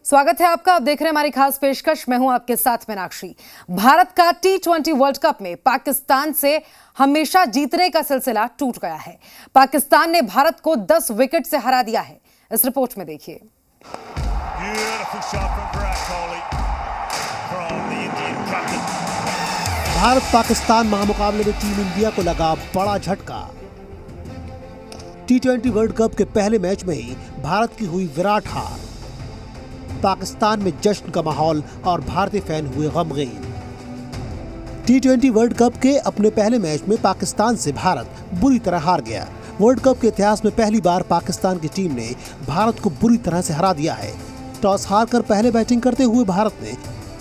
स्वागत है आपका। आप देख रहे हैं हमारी खास पेशकश। मैं हूं आपके साथ मीनाक्षी। भारत का T20 वर्ल्ड कप में पाकिस्तान से हमेशा जीतने का सिलसिला टूट गया है। पाकिस्तान ने भारत को 10 विकेट से हरा दिया है। इस रिपोर्ट में देखिए। भारत पाकिस्तान महामुकाबले में टीम इंडिया को लगा बड़ा झटका। T20 वर्ल्ड कप के पहले मैच में ही भारत की हुई विराट हार। पाकिस्तान में जश्न का माहौल और भारतीय फैन हुए गमगीन। T20 वर्ल्ड कप के अपने पहले मैच में पाकिस्तान से भारत बुरी तरह हार गया। वर्ल्ड कप के इतिहास में पहली बार पाकिस्तान की टीम ने भारत को बुरी तरह से हरा दिया है। टॉस हारकर पहले बैटिंग करते हुए भारत ने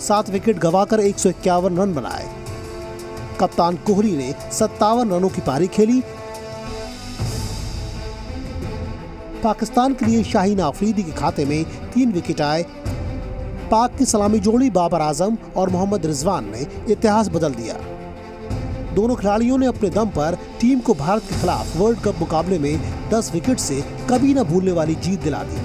7 विकेट गंवाकर 151 रन बनाए। कप्तान कोहली ने 57 रनों की पारी खेली। पाकिस्तान के लिए शाहीन आफरीदी के खाते में 3 विकेट आए। पाक की सलामी जोड़ी बाबर आजम और मोहम्मद रिजवान ने इतिहास बदल दिया। दोनों खिलाड़ियों ने अपने दम पर टीम को भारत के खिलाफ वर्ल्ड कप मुकाबले में 10 विकेट से कभी न भूलने वाली जीत दिला दी।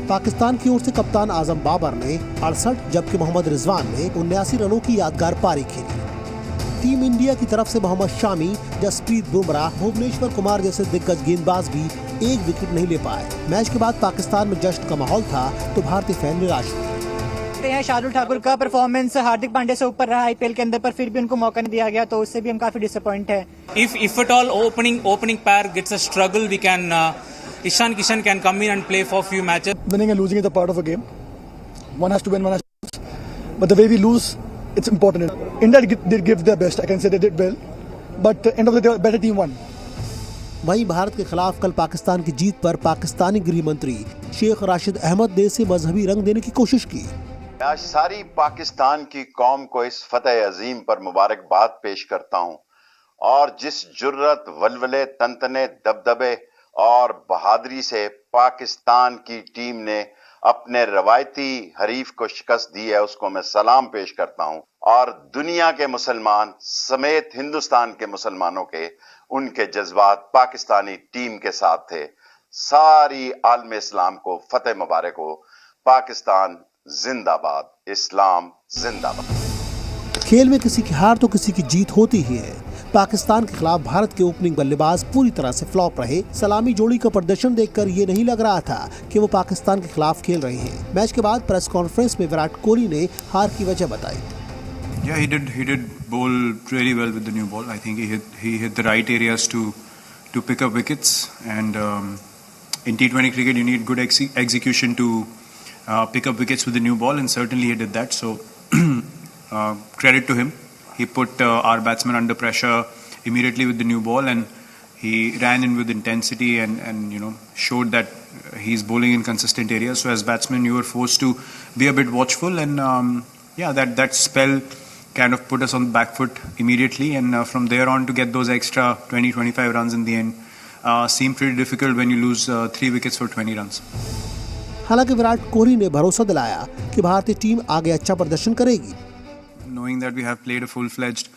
पाकिस्तान की ओर से कप्तान आजम बाबर ने 68 जबकि मोहम्मद रिजवान ने 79 रनों की यादगार पारी खेली। टीम इंडिया की तरफ से मोहम्मद शामी, जसप्रीत बुमराह, भुवनेश्वर कुमार जैसे दिग्गज गेंदबाज भी एक विकेट नहीं ले पाए। मैच के बाद पाकिस्तान में जश्न का माहौल था तो भारतीय फैन निराश हुए। शार्दुल ठाकुर का परफॉर्मेंस हार्दिक पांड्या से ऊपर रहा आईपीएल के अंदर, पर फिर भी उनको मौका नहीं दिया गया, तो उससे भी हम काफी डिसअपॉइंट है। If at all opening pair gets a struggle, we can Ishan Kishan can come in and play for a few matches. Winning and losing is a part of a game. One has to win, one has to lose. But the way we lose, it's important. India did give their best. I can say they did well. But end of the day, better team won. वहीं भारत के खिलाफ कल पाकिस्तान की जीत पर पाकिस्तानी गृह मंत्री शेख राशिद अहमद ने इसे मजहबी रंग देने की कोशिश की। आज सारी पाकिस्तान की कौम को इस फतेह अजीम पर मुबारकबाद पेश करता हूं और जिस जुर्रत, वलवले, तनतने, दबदबे और बहादुरी से पाकिस्तान की टीम ने अपने रवायती हरीफ को शिकस्त दी है, उसको मैं सलाम पेश करता हूं और दुनिया के मुसलमान समेत हिंदुस्तान के मुसलमानों के उनके जज्बात पाकिस्तानी टीम के साथ थे। सारी आलम इस्लाम को फतेह मुबारक हो। पाकिस्तान जिंदाबाद, इस्लाम जिंदाबाद। खेल में किसी की हार तो किसी की जीत होती ही है। पाकिस्तान के खिलाफ भारत के ओपनिंग बल्लेबाज पूरी तरह से फ्लॉप रहे। सलामी जोड़ी का प्रदर्शन देखकर ये नहीं लग रहा था कि वो पाकिस्तान के खिलाफ खेल रहे हैं। मैच के बाद प्रेस कॉन्फ्रेंस में विराट कोहली ने हार की वजह बताई। Yeah, he did bowl really well with the new ball. I think he hit the right areas to pick up wickets. And in T20 cricket, you need good execution to pick up wickets with the new ball, and certainly he did that. So credit to him. He put our batsmen under pressure immediately with the new ball, and he ran in with intensity and showed that he's bowling in consistent areas. So as batsmen, you were forced to be a bit watchful, and that spell kind of put us on the back foot immediately, and from there on to get those extra 20-25 runs in the end seemed pretty difficult when you lose 3 wickets for 20 runs. हालांकि विराट कोहली ने भरोसा दिलाया कि भारतीय team आगे अच्छा प्रदर्शन करेगी। Knowing that we have played a full-fledged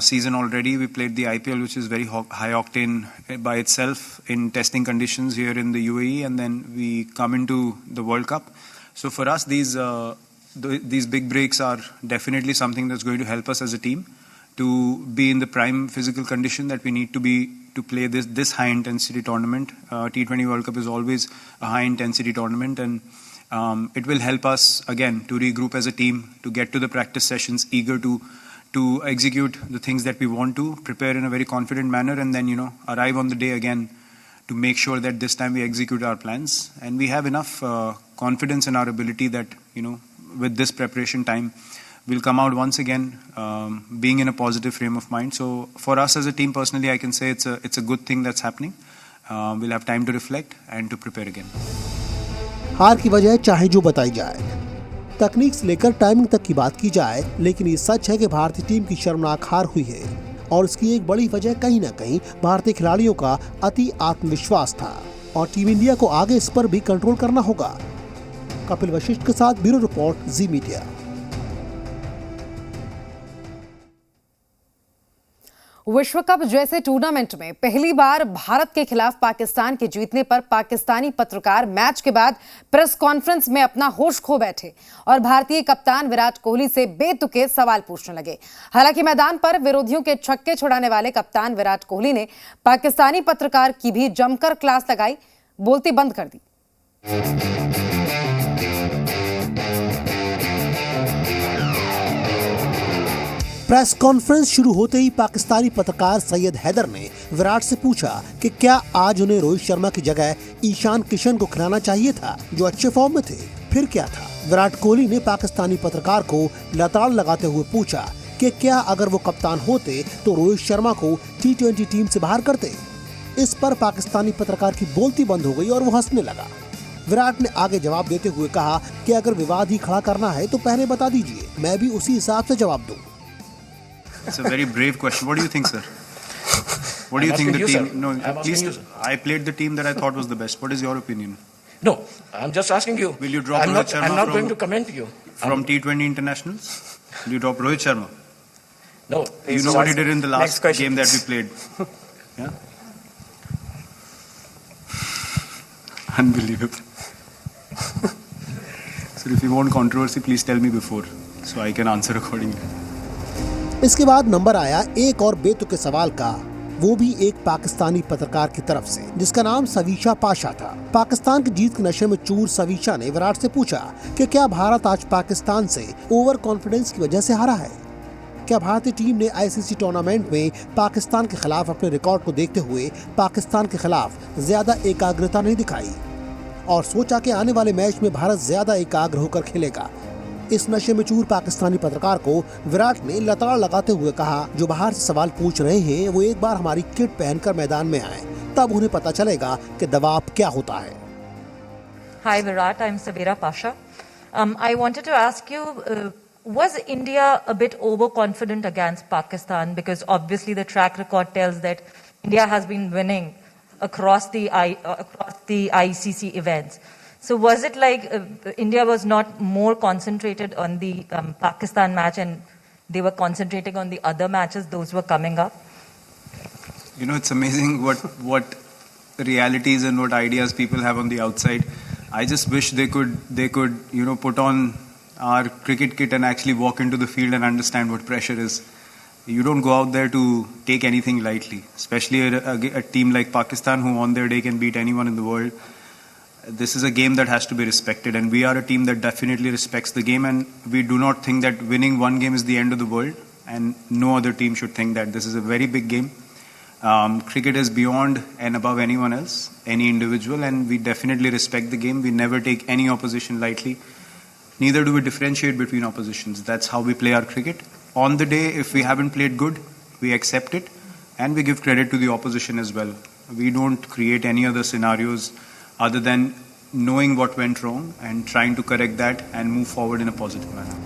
season already, we played the IPL, which is very high octane by itself in testing conditions here in the UAE, and then we come into the World Cup. So for us, these big breaks are definitely something that's going to help us as a team to be in the prime physical condition that we need to be to play this high intensity tournament. T20 World Cup is always a high intensity tournament, and it will help us again to regroup as a team, to get to the practice sessions eager to execute the things that we want to, prepare in a very confident manner, and then arrive on the day again to make sure that this time we execute our plans. And we have enough confidence in our ability that with this preparation time, we'll come out once again being in a positive frame of mind. So for us as a team, personally, I can say it's a good thing that's happening. We'll have time to reflect and to prepare again. हार की वजह चाहे जो बताई जाए, तकनीक से लेकर टाइमिंग तक की बात की जाए, लेकिन ये सच है कि भारतीय टीम की शर्मनाक हार हुई है और इसकी एक बड़ी वजह कहीं न कहीं भारतीय खिलाड़ियों का अति आत्मविश्वास था और टीम इंडिया को आगे इस पर भी कंट्रोल करना होगा। कपिल वशिष्ठ के साथ ब्यूरो रिपोर्ट, जी मीडिया। विश्व कप जैसे टूर्नामेंट में पहली बार भारत के खिलाफ पाकिस्तान के जीतने पर पाकिस्तानी पत्रकार मैच के बाद प्रेस कॉन्फ्रेंस में अपना होश खो बैठे और भारतीय कप्तान विराट कोहली से बेतुके सवाल पूछने लगे। हालांकि मैदान पर विरोधियों के छक्के छुड़ाने वाले कप्तान विराट कोहली ने पाकिस्तानी पत्रकार की भी जमकर क्लास लगाई, बोलती बंद कर दी। प्रेस कॉन्फ्रेंस शुरू होते ही पाकिस्तानी पत्रकार सैयद हैदर ने विराट से पूछा कि क्या आज उन्हें रोहित शर्मा की जगह ईशान किशन को खिलाना चाहिए था, जो अच्छे फॉर्म में थे। फिर क्या था? विराट कोहली ने पाकिस्तानी पत्रकार को लताड़ लगाते हुए पूछा कि क्या अगर वो कप्तान होते तो रोहित शर्मा को T20 टीम से बाहर करते। इस पर पाकिस्तानी पत्रकार की बोलती बंद हो गई और वो हंसने लगा। विराट ने आगे जवाब देते हुए कहा कि अगर विवाद ही खड़ा करना है तो पहले बता दीजिए, मैं भी उसी हिसाब से जवाब दूं। It's a very brave question. What do you think, sir? What do you think the team? No, please. I played the team that I thought was the best. What is your opinion? No, I'm just asking you. Will you drop Rohit Sharma? I'm not going to comment you. From T20 internationals? Will you drop Rohit Sharma? No. You know what he did in the last game that we played? Yeah? Unbelievable. So if you want controversy, please tell me before, so I can answer accordingly. इसके बाद number आया एक और बेतुके सवाल का, वो भी एक पाकिस्तानी पत्रकार की तरफ से, जिसका नाम सवीशा पाशा था। पाकिस्तान की जीत के नशे में चूर सवीशा ने विराट से पूछा कि क्या भारत आज पाकिस्तान से ओवर कॉन्फिडेंस की वजह से हारा है। क्या भारतीय टीम ने ICC टूर्नामेंट में पाकिस्तान के खिलाफ अपने रिकॉर्ड को देखते हुए पाकिस्तान के खिलाफ ज्यादा एकाग्रता नहीं दिखाई और सोचा कि आने वाले मैच में भारत ज्यादा एकाग्र होकर खेलेगा। इस नशे में चूर पाकिस्तानी पत्रकार को विराट ने लताड़ लगाते हुए कहा, जो बाहर से सवाल पूछ रहे हैं वो एक बार हमारी किट पहनकर मैदान में आए, तब उन्हें पता चलेगा कि दबाव क्या होता है। Hi Virat, I'm Savira Pasha. I wanted to ask you, was India a bit overconfident against Pakistan? Because obviously the track record tells that India has been winning across the ICC events. So was it like India was not more concentrated on the Pakistan match and they were concentrating on the other matches, those were coming up? You know, it's amazing what realities and what ideas people have on the outside. I just wish they could put on our cricket kit and actually walk into the field and understand what pressure is. You don't go out there to take anything lightly, especially a team like Pakistan who on their day can beat anyone in the world. This is a game that has to be respected, and we are a team that definitely respects the game, and we do not think that winning one game is the end of the world, and no other team should think that. This is a very big game. Cricket is beyond and above anyone else, any individual, and we definitely respect the game. We never take any opposition lightly. Neither do we differentiate between oppositions. That's how we play our cricket. On the day, if we haven't played good, we accept it, and we give credit to the opposition as well. We don't create any other scenarios other than knowing what went wrong and trying to correct that and move forward in a positive manner.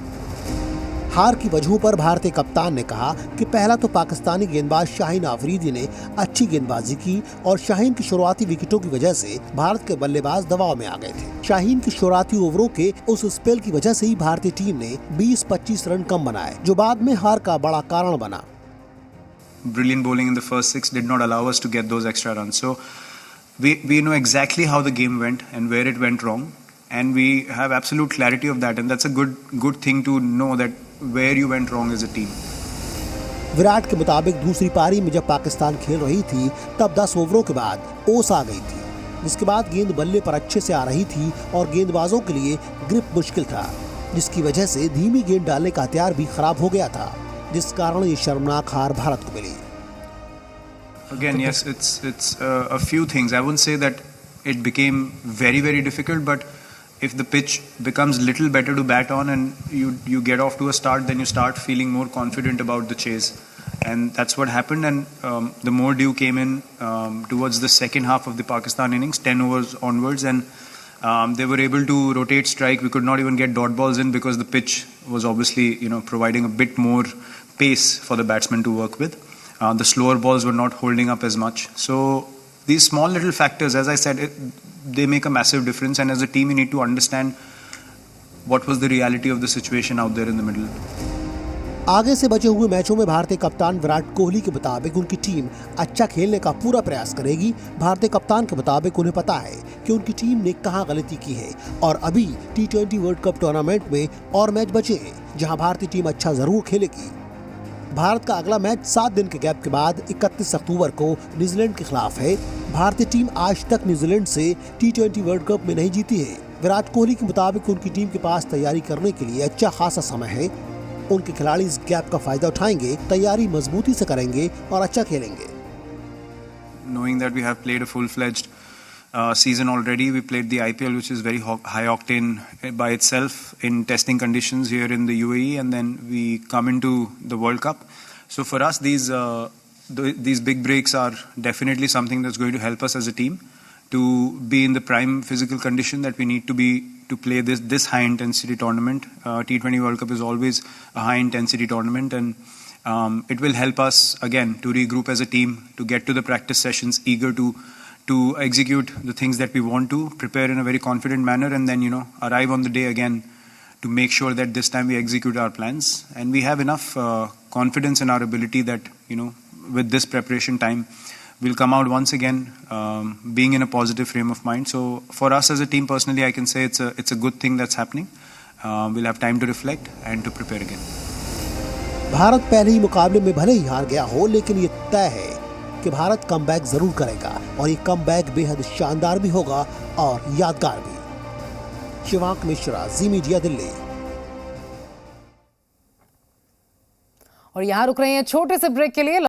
हार की वजहों पर भारतीय कप्तान ने कहा कि पहला तो पाकिस्तानी गेंदबाज शाहीन आफरीदी ने अच्छी गेंदबाजी की और शाहीन की शुरुआती विकेटों की वजह से भारत के बल्लेबाज दबाव में आ गए थे। शाहीन की शुरुआती ओवरों के उस स्पेल की वजह से ही भारतीय टीम ने 20-25 रन कम बनाए, जो बाद में हार का बड़ा कारण बना। Brilliant bowling in the first 6 did not allow us to get those extra runs. So we know exactly how the game went and where it went wrong, and we have absolute clarity of that, and that's a good thing to know that where you went wrong as a team. Virat के मुताबिक दूसरी पारी में जब पाकिस्तान खेल रही थी तब 10 ओवरों के बाद ओस आ गई थी, जिसके बाद गेंद बल्ले पर अच्छे से आ रही थी और गेंदबाजों के लिए ग्रिप मुश्किल था, जिसकी वजह से धीमी गेंद डालने का हथियार भी खराब हो गया था, जिस कारण ये शर्मनाक हार भारत को मिली। Again, yes, it's a few things. I wouldn't say that it became very, very difficult, but if the pitch becomes little better to bat on and you get off to a start, then you start feeling more confident about the chase. And that's what happened. And the more dew came in towards the second half of the Pakistan innings, 10 overs onwards, and they were able to rotate strike. We could not even get dot balls in because the pitch was obviously, providing a bit more pace for the batsmen to work with. The slower balls were not holding up as much. So these small little factors, as I said, they make a massive difference. And as a team, you need to understand what was the reality of the situation out there in the middle. आगे से बचे हुए मैचों में भारतीय कप्तान विराट कोहली के मुताबिक उनकी टीम अच्छा खेलने का पूरा प्रयास करेगी। भारतीय कप्तान के मुताबिक उन्हें पता है कि उनकी टीम ने कहां गलती की है और अभी T20 वर्ल्ड कप टूर्नामेंट में और मैच बचे हैं जहां भारतीय टीम अच्छा जरूर खेलेगी। भारत का अगला मैच 7 दिन के गैप के बाद 31 अक्टूबर को न्यूजीलैंड के खिलाफ है। भारतीय टीम आज तक न्यूजीलैंड से T20 वर्ल्ड कप में नहीं जीती है। विराट कोहली के मुताबिक उनकी टीम के पास तैयारी करने के लिए अच्छा खासा समय है। उनके खिलाड़ी इस गैप का फायदा उठाएंगे, तैयारी मजबूती से करेंगे और अच्छा खेलेंगे। Knowing that we have played a full-fledged season already, we played the IPL, which is very high octane by itself in testing conditions here in the UAE, and then we come into the World Cup. So for us, these big breaks are definitely something that's going to help us as a team to be in the prime physical condition that we need to be to play this high intensity tournament. T20 World Cup is always a high intensity tournament, and it will help us again to regroup as a team, to get to the practice sessions eager to execute the things that we want to, prepare in a very confident manner, and then arrive on the day again to make sure that this time we execute our plans. And we have enough confidence in our ability that with this preparation time we'll come out once again being in a positive frame of mind. So for us as a team, personally, I can say it's a good thing that's happening. We'll have time to reflect and to prepare again. Bharat पहले ही मुकाबले में भले ही हार गया हो, लेकिन ये तय है कि भारत कमबैक जरूर करेगा और ये कमबैक बेहद शानदार भी होगा और यादगार भी। शिवांक मिश्रा, जी मीडिया, दिल्ली। और यहाँ रुक रहे हैं छोटे से ब्रेक के लिए।